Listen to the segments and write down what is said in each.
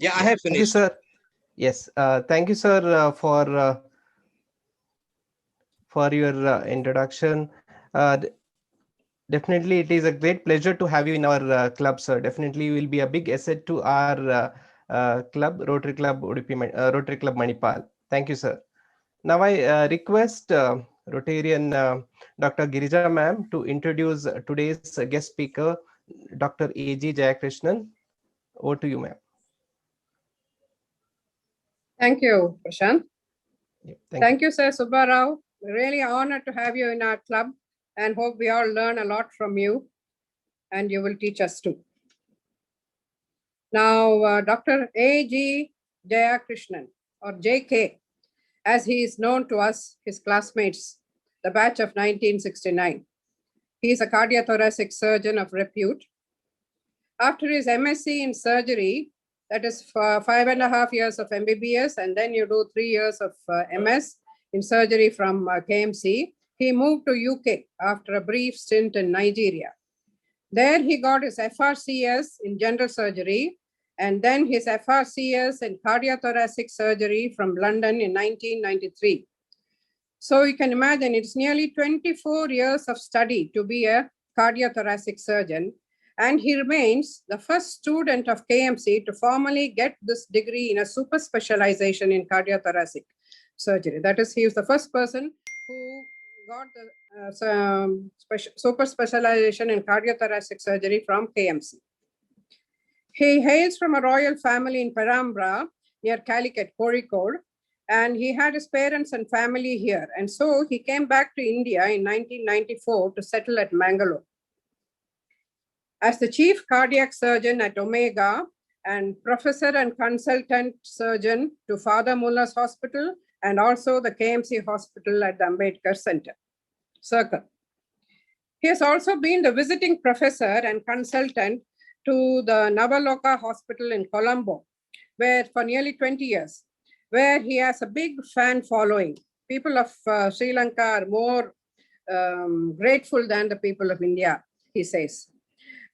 Yeah, I have Thank you, finished. sir. Yes, thank you, sir, for your introduction. Definitely, it is a great pleasure to have you in our club, sir. Definitely, you will be a big asset to our club, Rotary Club Udupi, Rotary Club Manipal. Thank you, sir. Now, I request Rotarian Dr. Girija ma'am to introduce today's guest speaker, Dr. A.G. Jayakrishnan. Over to you, ma'am. Thank you, Prashant. Yeah, thank you, Sir Subbarao. Really honored to have you in our club and hope we all learn a lot from you and you will teach us too. Now, Dr. A.G. Jayakrishnan, or JK, as he is known to us, his classmates, the batch of 1969. He is a cardiothoracic surgeon of repute. After his MSc in surgery, that is for 5.5 years of MBBS, and then you do 3 years of MS in surgery from KMC, he moved to UK after a brief stint in Nigeria. There he got his FRCS in general surgery, and then his FRCS in cardiothoracic surgery from London in 1993. So you can imagine it's nearly 24 years of study to be a cardiothoracic surgeon. And he remains the first student of KMC to formally get this degree in a super specialization in cardiothoracic surgery. That is, he is the first person who got the super specialization in cardiothoracic surgery from KMC. He hails from a royal family in Perambra near Calicut, Kozhikode, and he had his parents and family here. And so he came back to India in 1994 to settle at Mangalore. As the chief cardiac surgeon at Omega and professor and consultant surgeon to Father Muller's Hospital and also the KMC Hospital at the Ambedkar Circle. He has also been the visiting professor and consultant to the Navaloka Hospital in Colombo, where for nearly 20 years, where he has a big fan following. People of Sri Lanka are more grateful than the people of India, he says.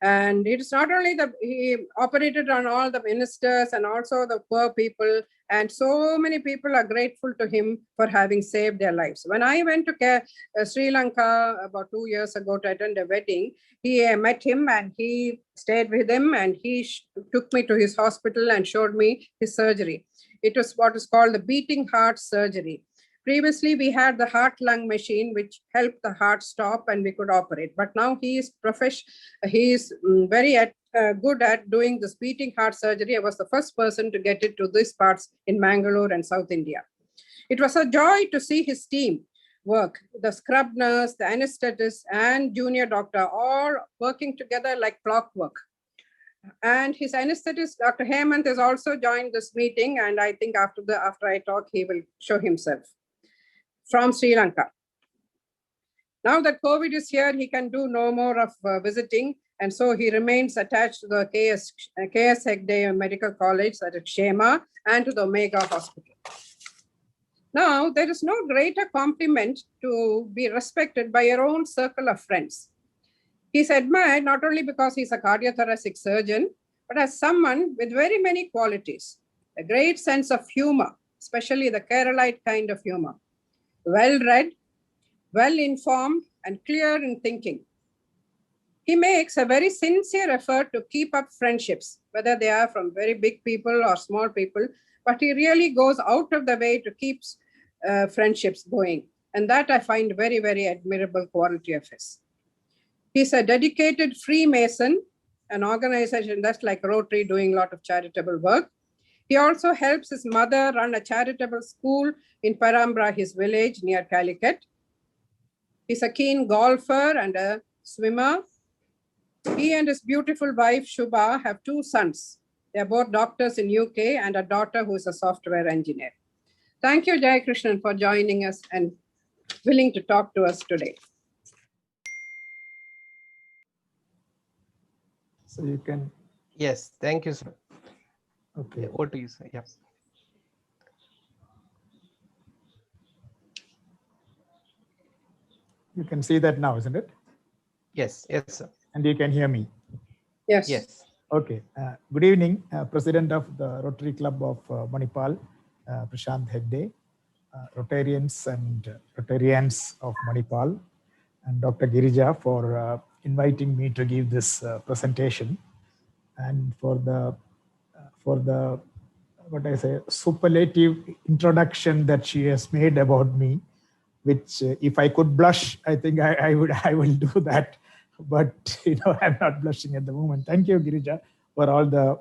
And it's not only that he operated on all the ministers and also the poor people, and so many people are grateful to him for having saved their lives. When I went to Sri Lanka about 2 years ago to attend a wedding, he met him and he stayed with him and he took me to his hospital and showed me his surgery. It was what is called the beating heart surgery. Previously, we had the heart-lung machine, which helped the heart stop and we could operate. But now he is very good at doing this beating heart surgery. I was the first person to get it to these parts in Mangalore and South India. It was a joy to see his team work. The scrub nurse, the anesthetist, and junior doctor all working together like clockwork. And his anesthetist, Dr. Hemant, has also joined this meeting. And I think after I talk, he will show himself. From Sri Lanka. Now that COVID is here, he can do no more of visiting, and so he remains attached to the KS Hegde Medical College at Shema and to the Omega Hospital. Now, there is no greater compliment to be respected by your own circle of friends. He's admired not only because he's a cardiothoracic surgeon, but as someone with very many qualities, a great sense of humor, especially the Keralite kind of humor. Well-read, well-informed, and clear in thinking. He makes a very sincere effort to keep up friendships, whether they are from very big people or small people, but he really goes out of the way to keep friendships going. And that I find very, very admirable quality of his. He's a dedicated Freemason, an organization that's like Rotary doing a lot of charitable work. He also helps his mother run a charitable school in Perambra, his village near Calicut. He's a keen golfer and a swimmer. He and his beautiful wife, Shubha, have 2 sons. They're both doctors in UK and a daughter who is a software engineer. Thank you, Jayakrishnan, for joining us and willing to talk to us today. So you can. Yes, thank you, sir. Okay. Over to you, sir. Yeah. You can see that now, isn't it? Yes, yes, sir. And you can hear me. Yes. Yes. Okay. Good evening, President of the Rotary Club of Manipal, Prashant Hegde, Rotarians and Rotarians of Manipal, and Dr. Girija for inviting me to give this presentation, and for the what I say superlative introduction that she has made about me, which if I could blush, I think I will do that. But I'm not blushing at the moment. Thank you, Girija, for all the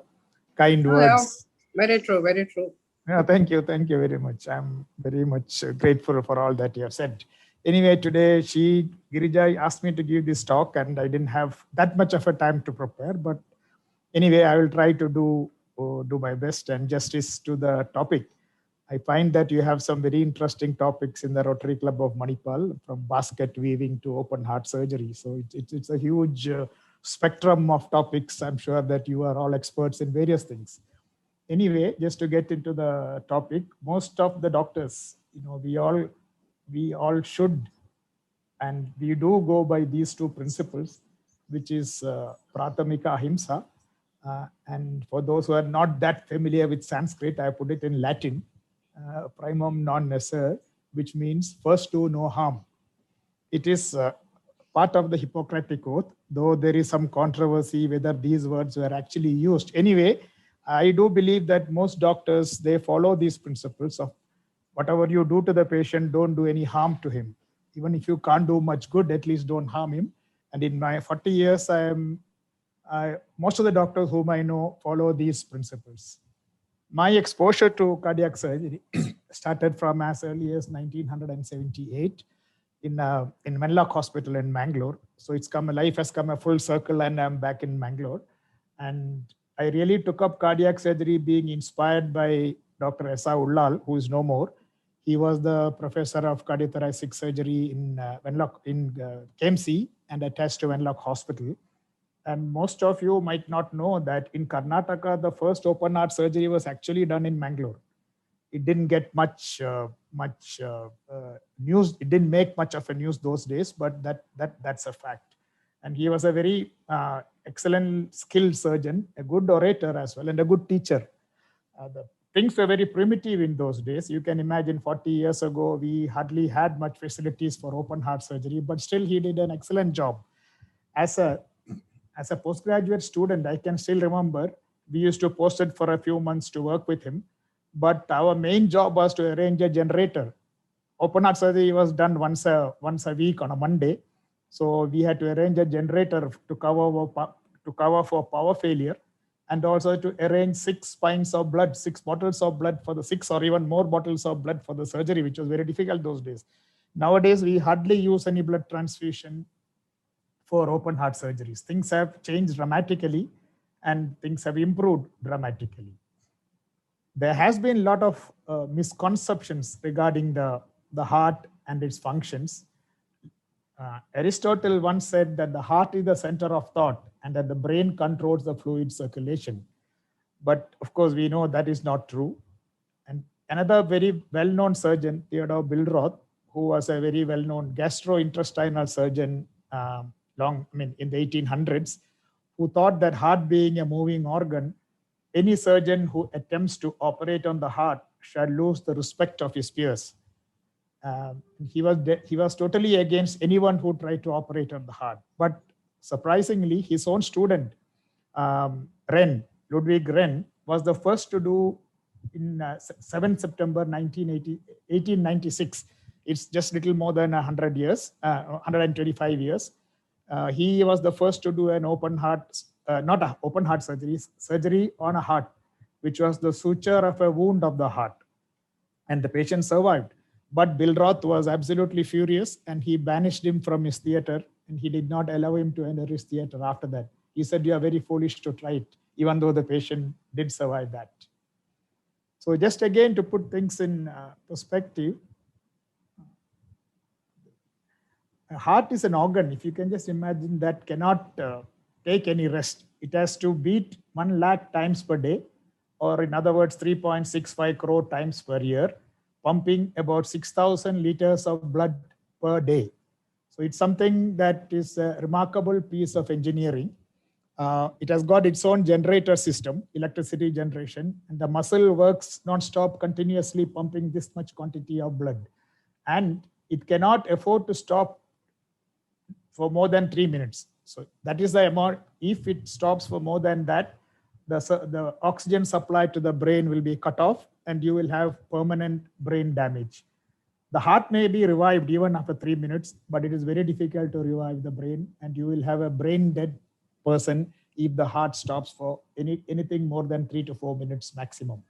kind words. Very true, very true. Yeah, thank you very much. I'm very much grateful for all that you have said. Anyway, today Girija asked me to give this talk, and I didn't have that much of a time to prepare. But anyway, I will try to do my best and justice to the topic. I find that you have some very interesting topics in the Rotary Club of Manipal, from basket weaving to open heart surgery. So it's a huge spectrum of topics. I'm sure that you are all experts in various things. Anyway, just to get into the topic, most of the doctors, we all should, and we do go by these two principles, which is Prathamika Ahimsa. And for those who are not that familiar with Sanskrit, I put it in Latin, primum non nocere, which means first do no harm. It is part of the Hippocratic Oath, though there is some controversy whether these words were actually used. Anyway, I do believe that most doctors, they follow these principles of whatever you do to the patient, don't do any harm to him. Even if you can't do much good, at least don't harm him. And in my 40 years, most of the doctors whom I know follow these principles. My exposure to cardiac surgery started from as early as 1978 in Venlock Hospital in Mangalore. So life has come a full circle, and I'm back in Mangalore. And I really took up cardiac surgery being inspired by Dr. Esa Ullal, who is no more. He was the professor of cardiothoracic surgery in Venlock, in KMC, and attached to Venlock Hospital. And most of you might not know that in Karnataka, the first open heart surgery was actually done in Mangalore. It didn't get much news. It didn't make much of a news those days, but that's a fact. And he was a very excellent, skilled surgeon, a good orator as well, and a good teacher. The things were very primitive in those days. You can imagine 40 years ago, we hardly had much facilities for open heart surgery, but still he did an excellent job. As a postgraduate student, I can still remember we used to post it for a few months to work with him, but our main job was to arrange a generator. Open heart surgery was done once a week on a Monday. So we had to arrange a generator to cover for power failure, and also to arrange 6 bottles of blood for the 6 or even more bottles of blood for the surgery, which was very difficult those days. Nowadays, we hardly use any blood transfusion for open heart surgeries. Things have changed dramatically, and things have improved dramatically. There has been a lot of misconceptions regarding the heart and its functions. Aristotle once said that the heart is the center of thought and that the brain controls the fluid circulation. But of course, we know that is not true. And another very well-known surgeon, Theodore Billroth, who was a very well-known gastrointestinal surgeon in the 1800s, who thought that heart being a moving organ, any surgeon who attempts to operate on the heart shall lose the respect of his peers. He was totally against anyone who tried to operate on the heart. But surprisingly, his own student, Ludwig Renn, was the first to do in 7 September 1896. It's just little more than 100 years, 125 years. He was the first to do an open heart, not an open heart surgery on a heart, which was the suture of a wound of the heart. And the patient survived. But Billroth was absolutely furious, and he banished him from his theater, and he did not allow him to enter his theater after that. He said, "You are very foolish to try it," even though the patient did survive that. So just again, to put things in perspective, a heart is an organ, if you can just imagine, that cannot take any rest. It has to beat 1 lakh times per day, or in other words, 3.65 crore times per year, pumping about 6,000 liters of blood per day. So it's something that is a remarkable piece of engineering. It has got its own generator system, electricity generation, and the muscle works non-stop, continuously pumping this much quantity of blood. And it cannot afford to stop for more than 3 minutes. So that is the amount. If it stops for more than that, the oxygen supply to the brain will be cut off and you will have permanent brain damage. The heart may be revived even after 3 minutes, but it is very difficult to revive the brain, and you will have a brain dead person if the heart stops for anything more than 3 to 4 minutes maximum.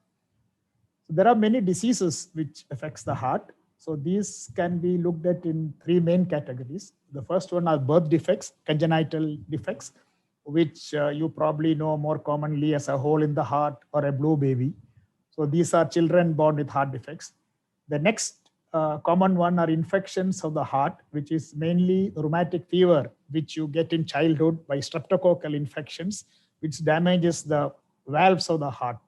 So there are many diseases which affects the heart. So these can be looked at in 3 main categories. The first one are birth defects, congenital defects, which you probably know more commonly as a hole in the heart or a blue baby. So these are children born with heart defects. The next common one are infections of the heart, which is mainly rheumatic fever, which you get in childhood by streptococcal infections, which damages the valves of the heart.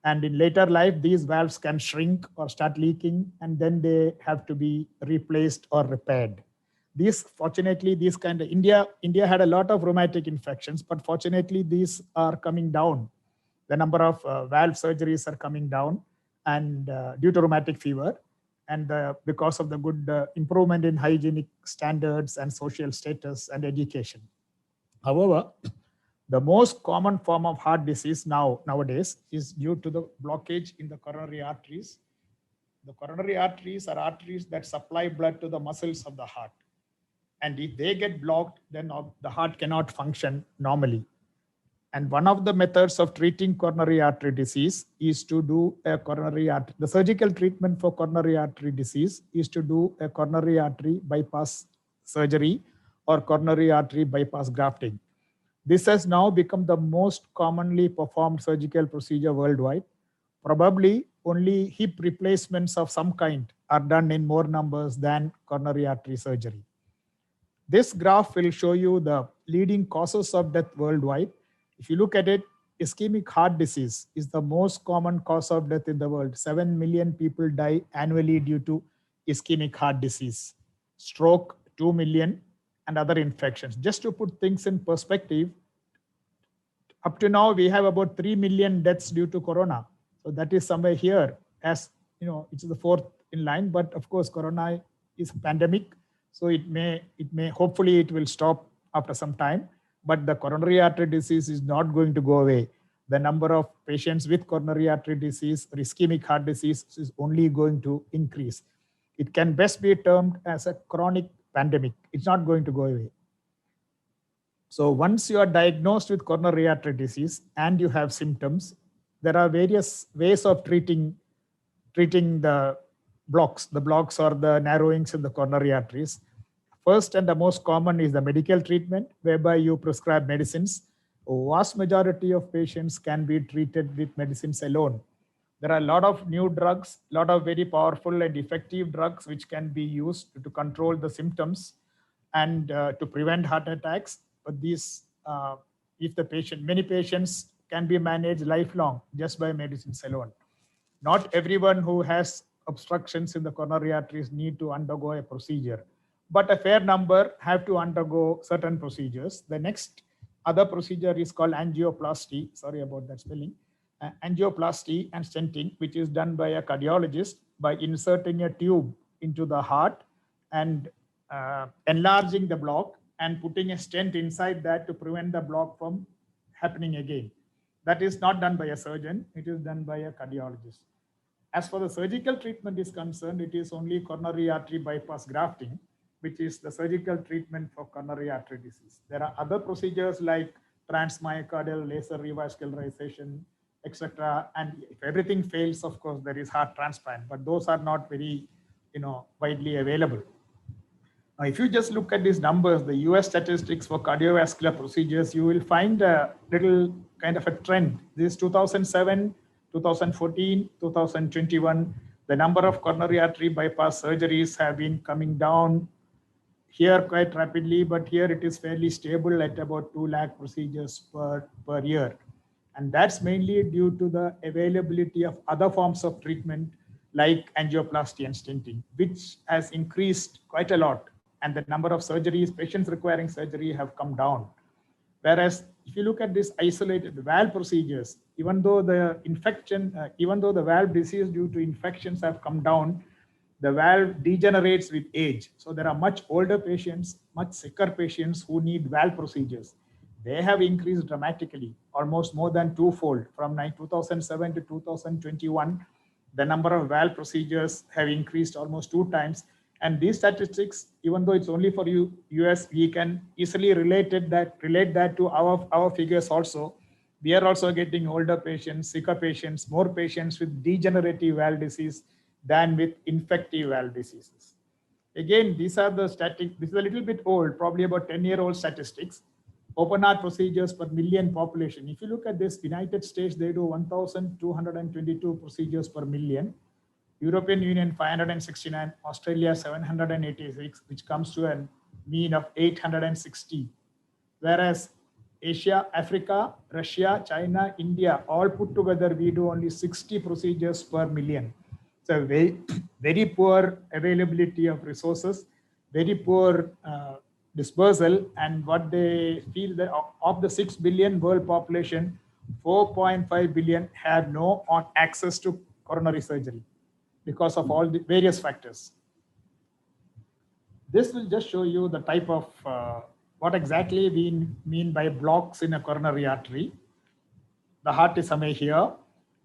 And in later life, these valves can shrink or start leaking, and then they have to be replaced or repaired. Fortunately, these kind of India had a lot of rheumatic infections, but fortunately, these are coming down. The number of valve surgeries are coming down, and due to rheumatic fever, and because of the good improvement in hygienic standards and social status and education. However, the most common form of heart disease nowadays is due to the blockage in the coronary arteries. The coronary arteries are arteries that supply blood to the muscles of the heart. And if they get blocked, then the heart cannot function normally. And one of the methods of treating coronary artery disease is to do a coronary artery. The surgical treatment for coronary artery disease is to do a coronary artery bypass surgery or coronary artery bypass grafting. This has now become the most commonly performed surgical procedure worldwide. Probably only hip replacements of some kind are done in more numbers than coronary artery surgery. This graph will show you the leading causes of death worldwide. If you look at it, ischemic heart disease is the most common cause of death in the world. 7 million people die annually due to ischemic heart disease. Stroke, 2 million, and other infections. Just to put things in perspective, up to now, we have about 3 million deaths due to corona. So that is somewhere here, as you know, it's the fourth in line, but of course, corona is a pandemic. So hopefully it will stop after some time, but the coronary artery disease is not going to go away. The number of patients with coronary artery disease or ischemic heart disease is only going to increase. It can best be termed as a chronic pandemic. It's not going to go away. So once you are diagnosed with coronary artery disease and you have symptoms, there are various ways of treating the blocks. The blocks or the narrowings in the coronary arteries. First and the most common is the medical treatment, whereby you prescribe medicines. A vast majority of patients can be treated with medicines alone. There are a lot of new drugs, a lot of very powerful and effective drugs which can be used to control the symptoms and to prevent heart attacks. But these, many patients can be managed lifelong just by medicines alone. Not everyone who has obstructions in the coronary arteries need to undergo a procedure, but a fair number have to undergo certain procedures. The next other procedure is called angioplasty. Sorry about that spelling. Angioplasty and stenting, which is done by a cardiologist by inserting a tube into the heart and enlarging the block and putting a stent inside that to prevent the block from happening again. That is not done by a surgeon. It is done by a cardiologist. As for the surgical treatment is concerned, it is only coronary artery bypass grafting, which is the surgical treatment for coronary artery disease. There are other procedures like transmyocardial laser revascularization, etc. And if everything fails, of course, there is heart transplant, but those are not very, widely available. Now, if you just look at these numbers, the US statistics for cardiovascular procedures, you will find a little kind of a trend. This is 2007, 2014, 2021, the number of coronary artery bypass surgeries have been coming down here quite rapidly, but here it is fairly stable at about 2 lakh procedures per year. And that's mainly due to the availability of other forms of treatment like angioplasty and stenting, which has increased quite a lot. And the number of surgeries, patients requiring surgery have come down. Whereas if you look at this isolated valve procedures, even though the valve disease due to infections have come down, the valve degenerates with age. So there are much older patients, much sicker patients who need valve procedures. They have increased dramatically, almost more than twofold from 2007 to 2021. The number of valve procedures have increased almost 2 times. And these statistics, even though it's only for US, we can easily relate that to our figures also. We are also getting older patients, sicker patients, more patients with degenerative valve disease than with infective valve diseases. Again, these are the statistics. This is a little bit old, probably about 10-year-old statistics. Open heart procedures per million population. If you look at this, United States, they do 1,222 procedures per million. European Union 569, Australia 786, which comes to a mean of 860. Whereas Asia, Africa, Russia, China, India, all put together, we do only 60 procedures per million. So very, very poor availability of resources, very poor dispersal, and what they feel that of the 6 billion world population, 4.5 billion have no access to coronary surgery because of all the various factors. This will just show you the type of what exactly we mean by blocks in a coronary artery. The heart is somewhere here,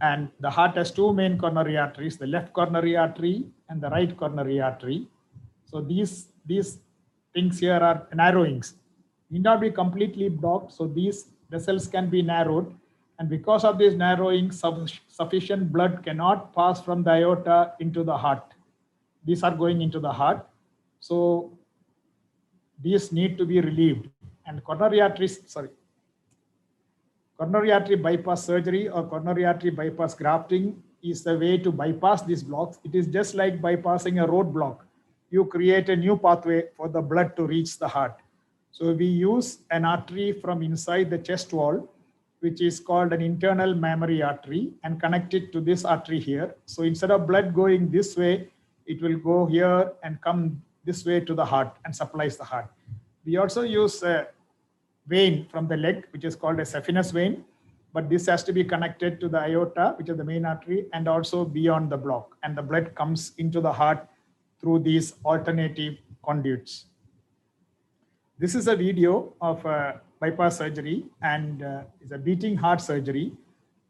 and the heart has 2 main coronary arteries, the left coronary artery and the right coronary artery. So these things here are narrowings. Need not be completely blocked, so these vessels can be narrowed. And because of this narrowing, sufficient blood cannot pass from the aorta into the heart. These are going into the heart. So these need to be relieved. And coronary artery bypass surgery or coronary artery bypass grafting is the way to bypass these blocks. It is just like bypassing a roadblock. You create a new pathway for the blood to reach the heart. So we use an artery from inside the chest wall, which is called an internal mammary artery, and connect it to this artery here. So instead of blood going this way, it will go here and come this way to the heart and supplies the heart. We also use a vein from the leg, which is called a saphenous vein, but this has to be connected to the aorta, which is the main artery, and also beyond the block. And the blood comes into the heart through these alternative conduits. This is a video of bypass surgery, and it's a beating heart surgery.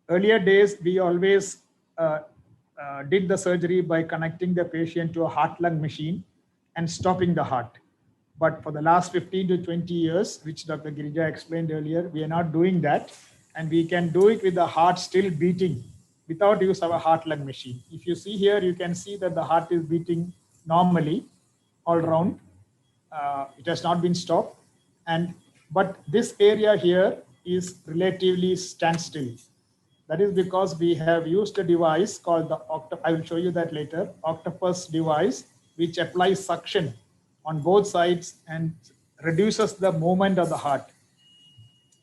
Earlier days, we always did the surgery by connecting the patient to a heart-lung machine and stopping the heart. But for the last 15 to 20 years, which Dr. Girija explained earlier, we are not doing that. And we can do it with the heart still beating without use of a heart-lung machine. If you see here, you can see that the heart is beating normally all around. It has not been stopped. But this area here is relatively standstill. That is because we have used a device called the I will show you that later, octopus device, which applies suction on both sides and reduces the movement of the heart.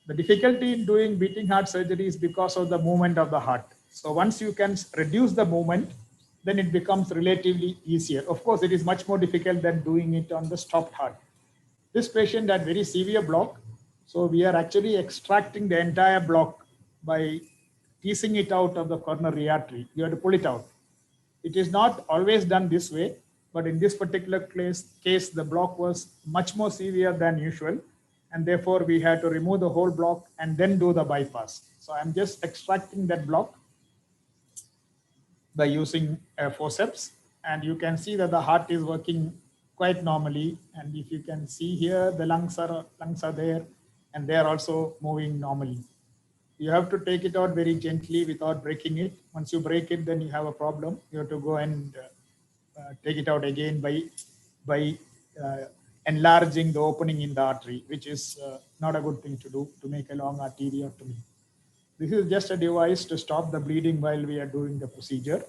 The difficulty in doing beating heart surgery is because of the movement of the heart. So once you can reduce the movement, then it becomes relatively easier. Of course, it is much more difficult than doing it on the stopped heart. This patient had very severe block. So we are actually extracting the entire block by teasing it out of the coronary artery. You have to pull it out. It is not always done this way, but in this particular case, the block was much more severe than usual. And therefore, we had to remove the whole block and then do the bypass. So I'm just extracting that block by using a forceps. And you can see that the heart is working quite normally. And if you can see here, the lungs are there, and they are also moving normally. You have to take it out very gently without breaking it. Once you break it, then you have a problem. You have to go and take it out again by enlarging the opening in the artery, which is not a good thing to do, to make a long arteriotomy. This is just a device to stop the bleeding while we are doing the procedure.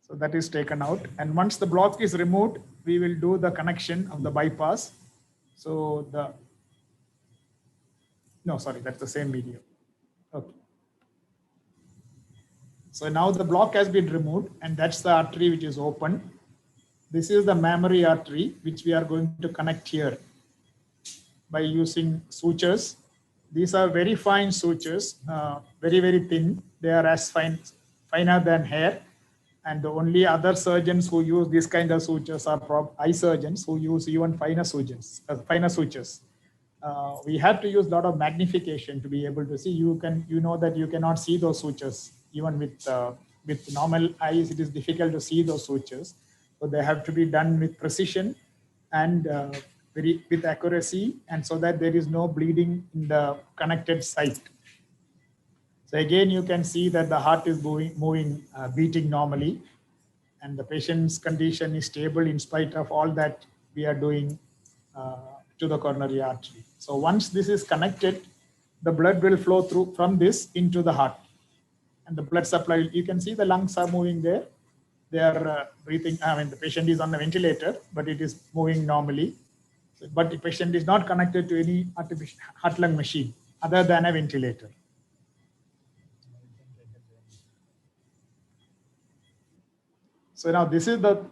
So that is taken out. And once the block is removed, we will do the connection of the bypass. So that's the same video. Okay. So now the block has been removed, and that's the artery which is open. This is the mammary artery, which we are going to connect here by using sutures. These are very fine sutures, very, very thin. They are as finer than hair. And the only other surgeons who use this kind of sutures are eye surgeons who use even finer sutures. We have to use a lot of magnification to be able to see. You know that you cannot see those sutures even with normal eyes. It is difficult to see those sutures, so they have to be done with precision and with accuracy, and so that there is no bleeding in the connected site. So again, you can see that the heart is moving, beating normally, and the patient's condition is stable in spite of all that we are doing to the coronary artery. So once this is connected, the blood will flow through from this into the heart, and the blood supply. You can see the lungs are moving there. They are breathing. I mean, the patient is on the ventilator, but it is moving normally. But the patient is not connected to any artificial heart-lung machine other than a ventilator. So now this is the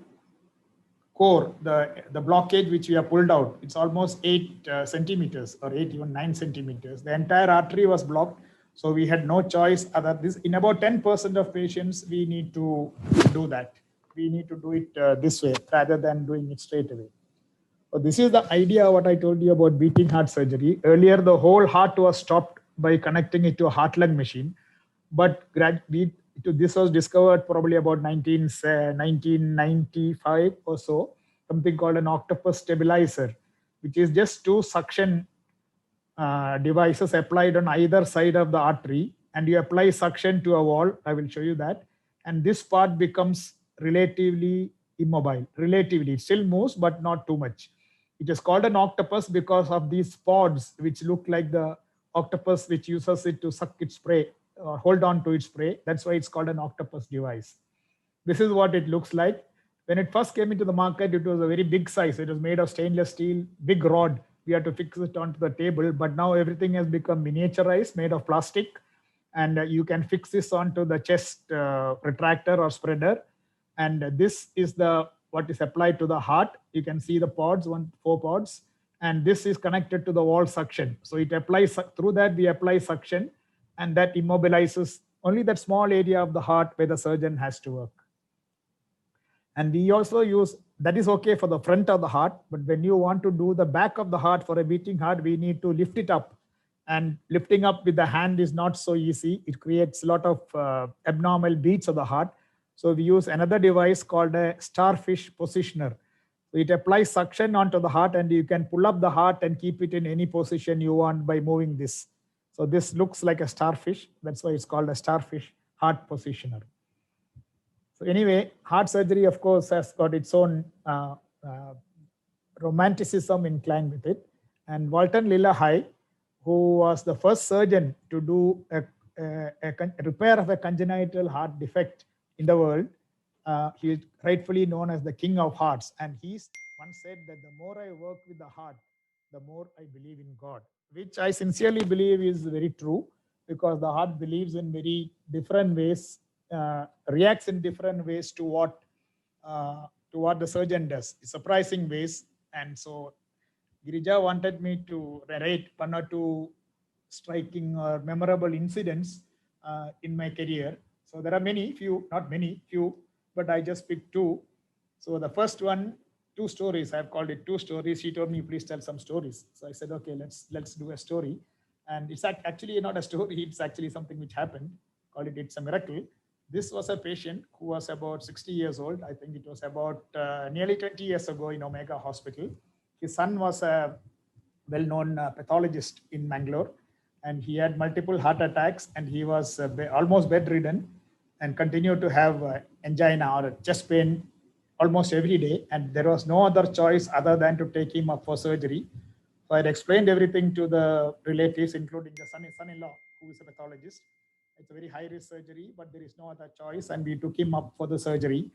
core, the blockage which we have pulled out. It's almost 8 centimeters or 8, even 9 centimeters. The entire artery was blocked. So we had no choice other this. In about 10% of patients, we need to do that. We need to do it this way rather than doing it straight away. So this is the idea what I told you about beating heart surgery. Earlier, the whole heart was stopped by connecting it to a heart-lung machine. But this was discovered probably about 1995 or so, something called an octopus stabilizer, which is just 2 suction devices applied on either side of the artery, and you apply suction to a wall. I will show you that. And this part becomes relatively immobile. Relatively, it still moves, but not too much. It is called an octopus because of these pods, which look like the octopus, which uses it to suck its prey or hold on to its prey. That's why it's called an octopus device. This is what it looks like. When it first came into the market, it was a very big size. It was made of stainless steel, big rod. We had to fix it onto the table, but now everything has become miniaturized, made of plastic, and you can fix this onto the chest retractor or spreader. And this is what is applied to the heart. You can see the pods, 4 pods, and this is connected to the wall suction. So it applies through that. We apply suction, and that immobilizes only that small area of the heart where the surgeon has to work. And we also use, that is okay for the front of the heart, but when you want to do the back of the heart for a beating heart, we need to lift it up. And lifting up with the hand is not so easy. It creates a lot of abnormal beats of the heart. So we use another device called a starfish positioner. So it applies suction onto the heart, and you can pull up the heart and keep it in any position you want by moving this. So this looks like a starfish. That's why it's called a starfish heart positioner. So anyway, heart surgery, of course, has got its own romanticism inclined with it. And Walton Lillehei, who was the first surgeon to do a repair of a congenital heart defect in the world, he is rightfully known as the king of hearts. And he once said that the more I work with the heart, the more I believe in God, which I sincerely believe is very true, because the heart believes in very different ways, reacts in different ways to what the surgeon does, in surprising ways. And so Girija wanted me to narrate 1 or 2 striking or memorable incidents in my career. So there are few, but I just picked 2. So the first one, 2 stories. I've called it 2 stories. She told me, please tell some stories. So I said, okay, let's do a story. And it's actually not a story. It's actually something which happened. Call it, it's a miracle. This was a patient who was about 60 years old. I think it was about nearly 20 years ago in Omega Hospital. His son was a well-known pathologist in Mangalore, and he had multiple heart attacks, and he was almost bedridden and continued to have angina or chest pain almost every day. And there was no other choice other than to take him up for surgery. So I had explained everything to the relatives, including the son-in-law, who is a pathologist. It's a very high-risk surgery, but there is no other choice. And we took him up for the surgery.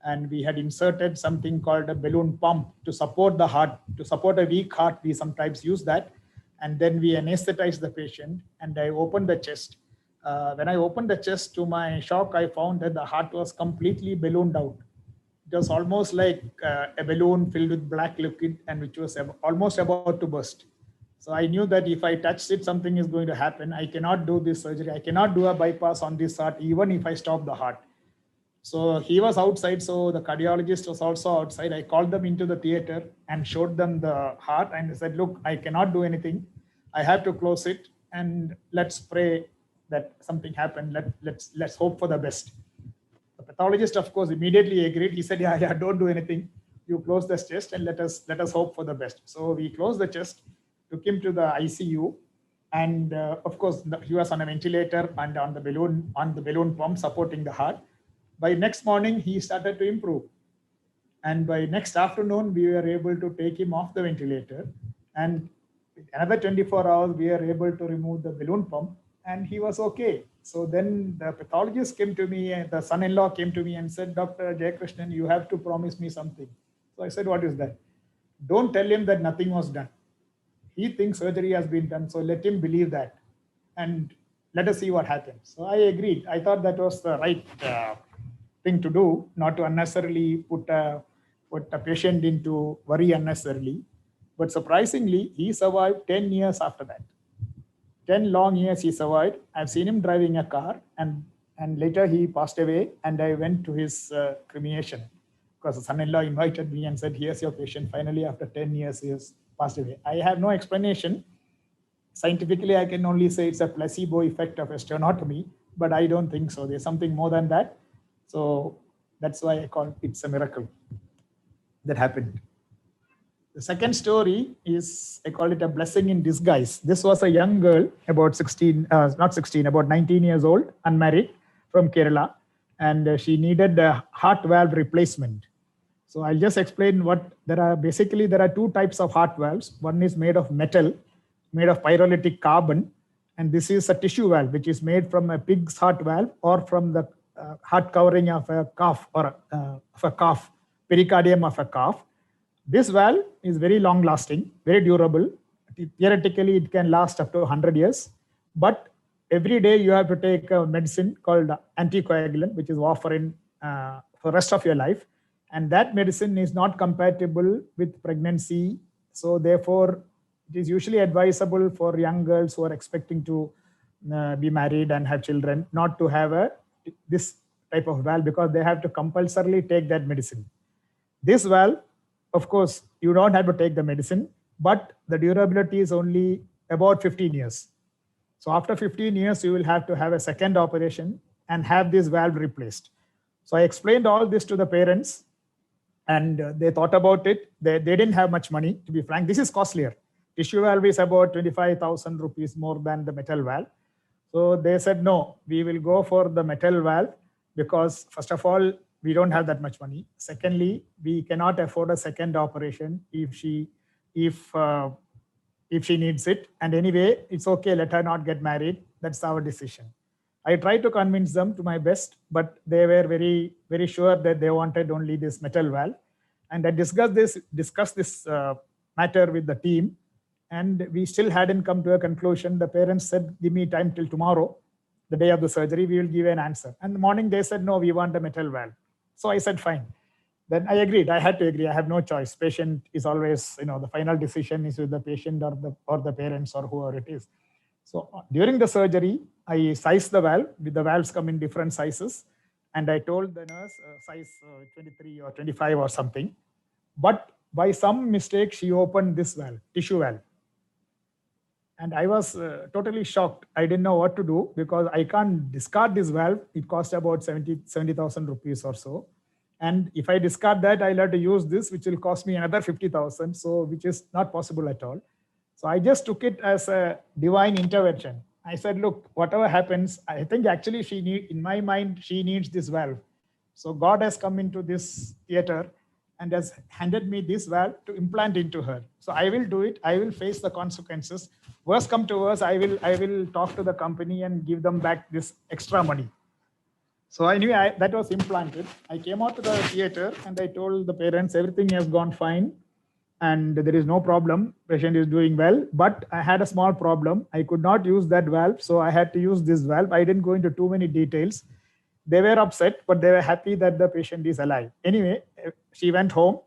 And we had inserted something called a balloon pump to support the heart, to support a weak heart. We sometimes use that. And then we anesthetized the patient, and I opened the chest. When I opened the chest, to my shock, I found that the heart was completely ballooned out. It was almost like a balloon filled with black liquid, and which was almost about to burst. So I knew that if I touched it, something is going to happen. I cannot do this surgery. I cannot do a bypass on this heart, even if I stop the heart. So he was outside. So the cardiologist was also outside. I called them into the theater and showed them the heart and said, look, I cannot do anything. I have to close it and let's pray that something happened. Let's hope for the best. The pathologist, of course, immediately agreed. He said, yeah, don't do anything. You close the chest and let us hope for the best. So we closed the chest, took him to the ICU. And of course, he was on a ventilator and on the balloon pump supporting the heart. By next morning, he started to improve. And by next afternoon, we were able to take him off the ventilator. And another 24 hours, we were able to remove the balloon pump and he was okay. So then the pathologist came to me and the son-in-law came to me and said, Dr. Jayakrishnan, you have to promise me something. So I said, what is that? Don't tell him that nothing was done. He thinks surgery has been done. So let him believe that and let us see what happens. So I agreed. I thought that was the right thing to do, not to unnecessarily put a patient into worry unnecessarily. But surprisingly, he survived 10 years after that. 10 long years he survived. I've seen him driving a car and later he passed away and I went to his cremation because the son-in-law invited me and said, here's your patient. Finally, after 10 years, he has passed away. I have no explanation. Scientifically, I can only say it's a placebo effect of a sternotomy, but I don't think so. There's something more than that. So that's why I call it's a miracle that happened. The second story is, I call it a blessing in disguise. This was a young girl, about 19 years old, unmarried, from Kerala, and she needed a heart valve replacement. So I'll just explain what there are. Basically, there are two types of heart valves. One is made of metal, made of pyrolytic carbon, and this is a tissue valve, which is made from a pig's heart valve or from the heart covering of a calf or of a calf, pericardium of a calf. This valve is very long lasting, very durable. Theoretically, it can last up to 100 years. But every day you have to take a medicine called anticoagulant, which is warfarin for the rest of your life. And that medicine is not compatible with pregnancy. So therefore, it is usually advisable for young girls who are expecting to be married and have children not to have this type of valve because they have to compulsorily take that medicine. This valve, of course, you don't have to take the medicine, but the durability is only about 15 years. So after 15 years, you will have to have a second operation and have this valve replaced. So I explained all this to the parents and they thought about it. They didn't have much money, to be frank. This is costlier. Tissue valve is about 25,000 rupees more than the metal valve. So they said, no, we will go for the metal valve because first of all, we don't have that much money. Secondly, we cannot afford a second operation if she needs it. And anyway, it's okay, let her not get married. That's our decision. I tried to convince them to my best, but they were very, very sure that they wanted only this metal valve. And I discussed this matter with the team, and we still hadn't come to a conclusion. The parents said, give me time till tomorrow, the day of the surgery, we will give an answer. And in the morning they said, no, we want a metal valve. So I said, fine. Then I agreed. I had to agree. I have no choice. Patient is always, the final decision is with the patient or the parents or whoever it is. So during the surgery, I sized the valve. The valves come in different sizes. And I told the nurse size 23 or 25 or something. But by some mistake, she opened this valve, tissue valve. And I was totally shocked. I didn't know what to do because I can't discard this valve. It cost about 70,000 rupees or so. And if I discard that, I'll have to use this, which will cost me another 50,000. So which is not possible at all. So I just took it as a divine intervention. I said, look, whatever happens, I think actually in my mind, she needs this valve. So God has come into this theater and has handed me this valve to implant into her. So I will do it. I will face the consequences. Worst come to worst, I will talk to the company and give them back this extra money. So anyway, that was implanted. I came out to the theater and I told the parents, everything has gone fine and there is no problem. Patient is doing well, but I had a small problem. I could not use that valve. So I had to use this valve. I didn't go into too many details. They were upset, but they were happy that the patient is alive. Anyway, she went home.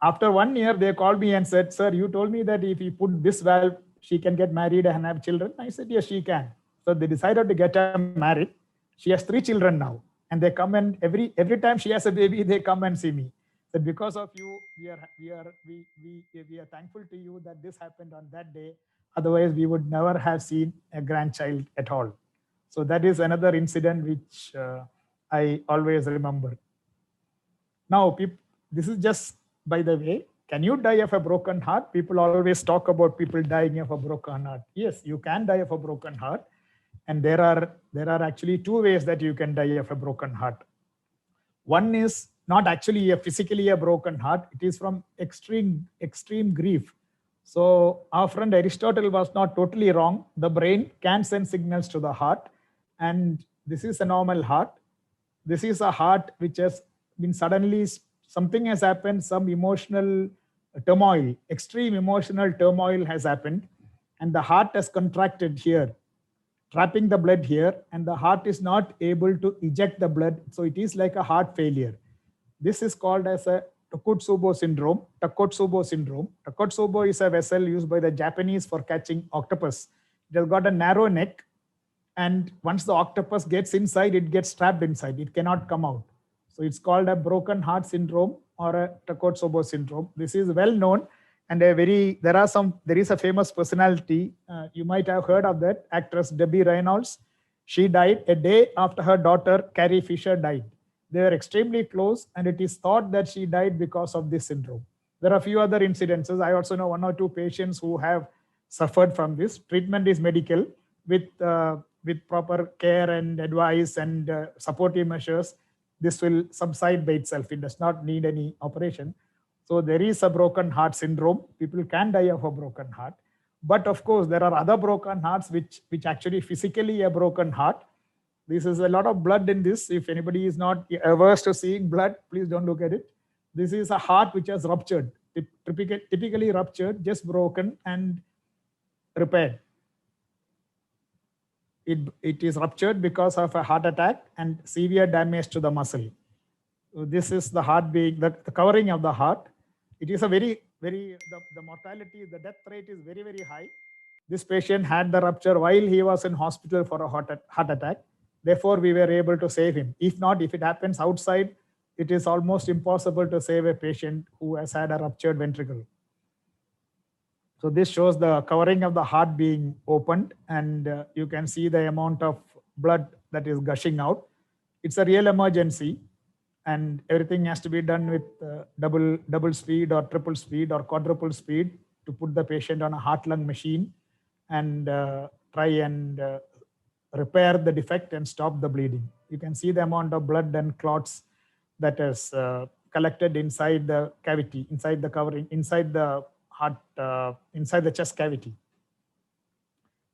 After 1 year, they called me and said, sir, you told me that if you put this valve, she can get married and have children. I said, yes, she can. So they decided to get her married. She has 3 children now. And they come and every time she has a baby, they come and see me. That because of you, we are thankful to you that this happened on that day. Otherwise, we would never have seen a grandchild at all. So that is another incident which I always remember. Now, this is just by the way. Can you die of a broken heart? People always talk about people dying of a broken heart. Yes, you can die of a broken heart. And there are actually 2 ways that you can die of a broken heart. One is not actually physically a broken heart. It is from extreme grief. So our friend Aristotle was not totally wrong. The brain can send signals to the heart. And this is a normal heart. This is a heart which has been suddenly, something has happened, some emotional turmoil, extreme emotional turmoil has happened. And the heart has contracted here, trapping the blood here, and the heart is not able to eject the blood. So it is like a heart failure. This is called as a Takotsubo syndrome. Takotsubo is a vessel used by the Japanese for catching octopus. It has got a narrow neck, and once the octopus gets inside, it gets trapped inside. It cannot come out. So it's called a broken heart syndrome or a Takotsubo syndrome. This is well known, and there is a famous personality. You might have heard of that actress, Debbie Reynolds. She died a day after her daughter, Carrie Fisher, died. They were extremely close, and it is thought that she died because of this syndrome. There are a few other incidences. I also know 1 or 2 patients who have suffered from this. Treatment is medical with proper care and advice and supportive measures. This will subside by itself. It does not need any operation. So there is a broken heart syndrome. People can die of a broken heart. But of course, there are other broken hearts which actually physically a broken heart. This is a lot of blood in this. If anybody is not averse to seeing blood, please don't look at it. This is a heart which has ruptured, typically ruptured, just broken and repaired. It is ruptured because of a heart attack and severe damage to the muscle. So this is the heart being, the covering of the heart. It is a the mortality, the death rate is very, very high. This patient had the rupture while he was in hospital for a heart attack. Therefore, we were able to save him. If not, if it happens outside, it is almost impossible to save a patient who has had a ruptured ventricle. So this shows the covering of the heart being opened, and you can see the amount of blood that is gushing out. It's a real emergency, and everything has to be done with double speed or triple speed or quadruple speed to put the patient on a heart-lung machine and try and repair the defect and stop the bleeding. You can see the amount of blood and clots that is collected inside the cavity, inside the covering, inside the heart, inside the chest cavity.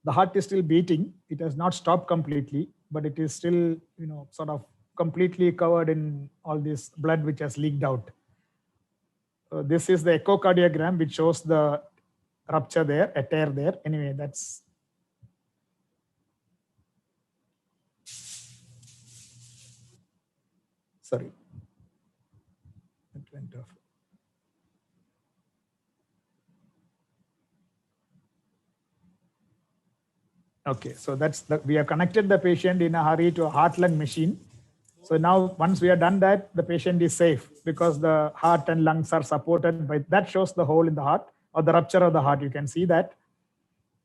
The heart is still beating. It has not stopped completely, but it is still, sort of completely covered in all this blood which has leaked out. This is the echocardiogram which shows the rupture there, a tear there. Anyway, that's sorry. It went off. Okay, so we have connected the patient in a hurry to a heart-lung machine. So now once we have done that, the patient is safe because the heart and lungs are supported by, that shows the hole in the heart or the rupture of the heart. You can see that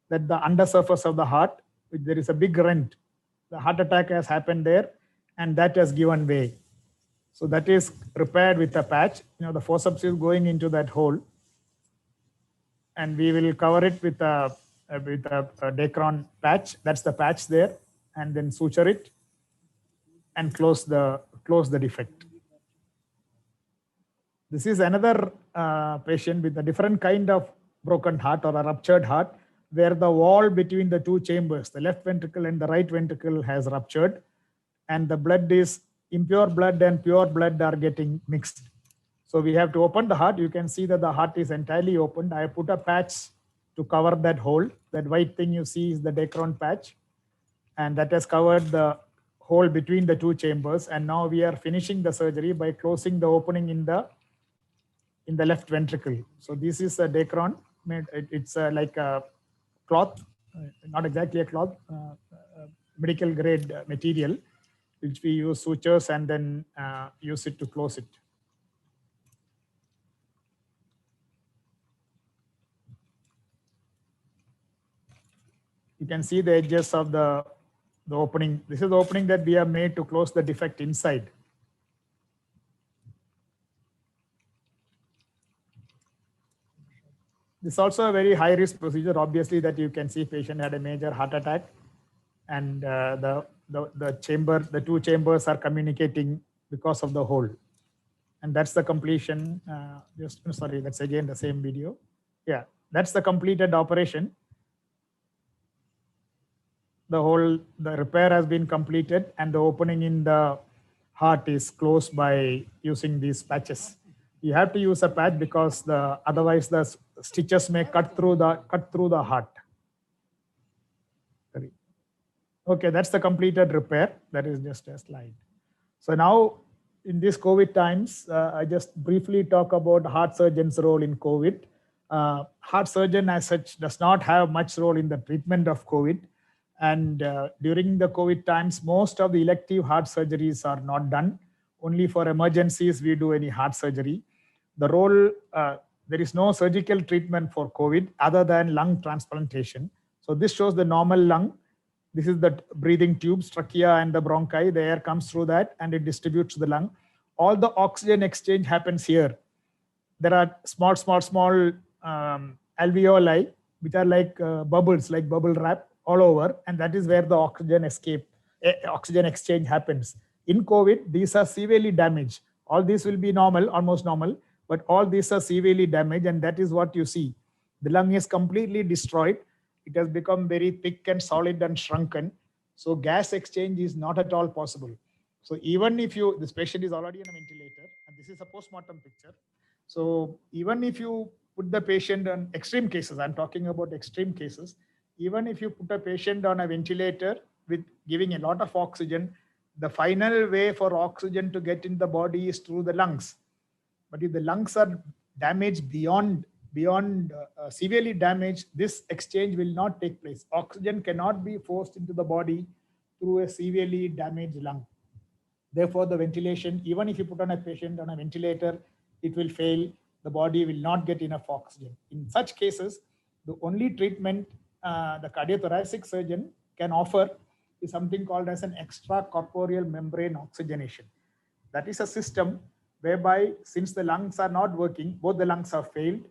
the undersurface of the heart, there is a big rent. The heart attack has happened there and that has given way. So that is repaired with a patch. The forceps is going into that hole, and we will cover it with a Dacron patch. That's the patch there, and then suture it and close the defect. This is another patient with a different kind of broken heart or a ruptured heart, where the wall between the 2 chambers, the left ventricle and the right ventricle, has ruptured, and the blood is impure blood and pure blood are getting mixed. So we have to open the heart. You can see that the heart is entirely opened. I put a patch to cover that hole. That white thing you see is the Dacron patch, and that has covered the hole between the 2 chambers. And now we are finishing the surgery by closing the opening in the in the left ventricle. So this is a Dacron. It's like a cloth, not exactly a cloth, medical grade material, which we use sutures and then use it to close it. You can see the edges of the opening. This is the opening that we have made to close the defect inside. This is also a very high risk procedure. Obviously, that you can see patient had a major heart attack, and the two chambers are communicating because of the hole. And that's the completion. Sorry, that's again the same video. Yeah, that's the completed operation. The repair has been completed, and the opening in the heart is closed by using these patches. You have to use a patch because otherwise the stitches may cut through the heart. Okay, that's the completed repair. That is just a slide. So now in these COVID times, I just briefly talk about heart surgeon's role in COVID. Heart surgeon as such does not have much role in the treatment of COVID. And during the COVID times, most of the elective heart surgeries are not done. Only for emergencies, we do any heart surgery. The role, there is no surgical treatment for COVID other than lung transplantation. So this shows the normal lung. This is the breathing tubes, trachea and the bronchi. The air comes through that and it distributes to the lung. All the oxygen exchange happens here. There are small alveoli, which are like bubbles, like bubble wrap all over. And that is where the oxygen exchange happens. In COVID, these are severely damaged. All these will be normal, almost normal, but all these are severely damaged. And that is what you see. The lung is completely destroyed. It has become very thick and solid and shrunken. So gas exchange is not at all possible. So even if this patient is already on a ventilator, and this is a postmortem picture. So even if you put the patient on extreme cases, I'm talking about extreme cases, even if you put a patient on a ventilator with giving a lot of oxygen, the final way for oxygen to get in the body is through the lungs. But if the lungs are damaged beyond severely damaged, this exchange will not take place. Oxygen cannot be forced into the body through a severely damaged lung. Therefore, the ventilation, even if you put on a patient on a ventilator, it will fail. The body will not get enough oxygen. In such cases, the only treatment the cardiothoracic surgeon can offer is something called as an extracorporeal membrane oxygenation. That is a system whereby, since the lungs are not working, both the lungs have failed,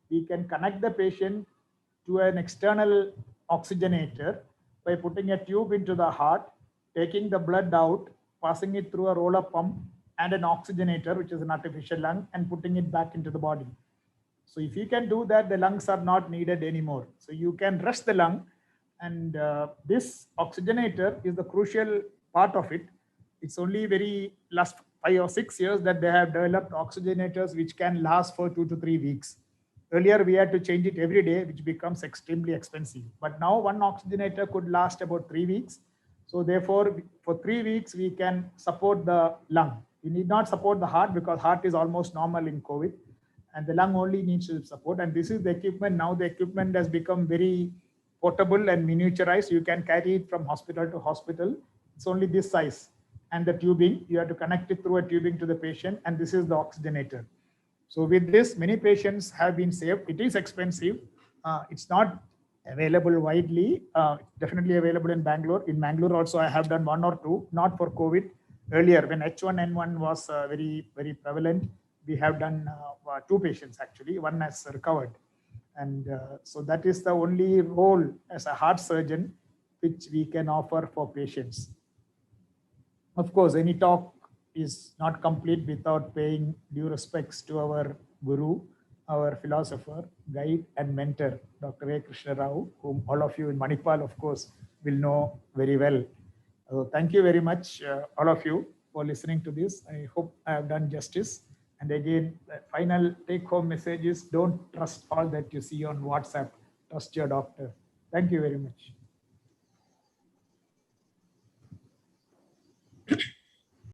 we can connect the patient to an external oxygenator by putting a tube into the heart, taking the blood out, passing it through a roller pump and an oxygenator, which is an artificial lung, and putting it back into the body. So if you can do that, the lungs are not needed anymore. So you can rest the lung, and this oxygenator is the crucial part of it. It's only very last 5 or 6 years that they have developed oxygenators which can last for 2 to 3 weeks. Earlier, we had to change it every day, which becomes extremely expensive. But now one oxygenator could last about 3 weeks. So therefore, for 3 weeks, we can support the lung. We need not support the heart because heart is almost normal in COVID. And the lung only needs to support. And this is the equipment. Now the equipment has become very portable and miniaturized. You can carry it from hospital to hospital. It's only this size. And the tubing, you have to connect it through a tubing to the patient. And this is the oxygenator. So with this, many patients have been saved. It is expensive. It's not available widely. Definitely available in Bangalore. In Bangalore also, I have done 1 or 2, not for COVID. Earlier, when H1N1 was very, very prevalent, we have done 2 patients actually. One has recovered. And so that is the only role as a heart surgeon which we can offer for patients. Of course, any talk is not complete without paying due respects to our guru, our philosopher, guide and mentor, Dr. A. Krishna Rao, whom all of you in Manipal, of course, will know very well. So thank you very much, all of you, for listening to this. I hope I have done justice. And again, the final take-home message is don't trust all that you see on WhatsApp. Trust your doctor. Thank you very much.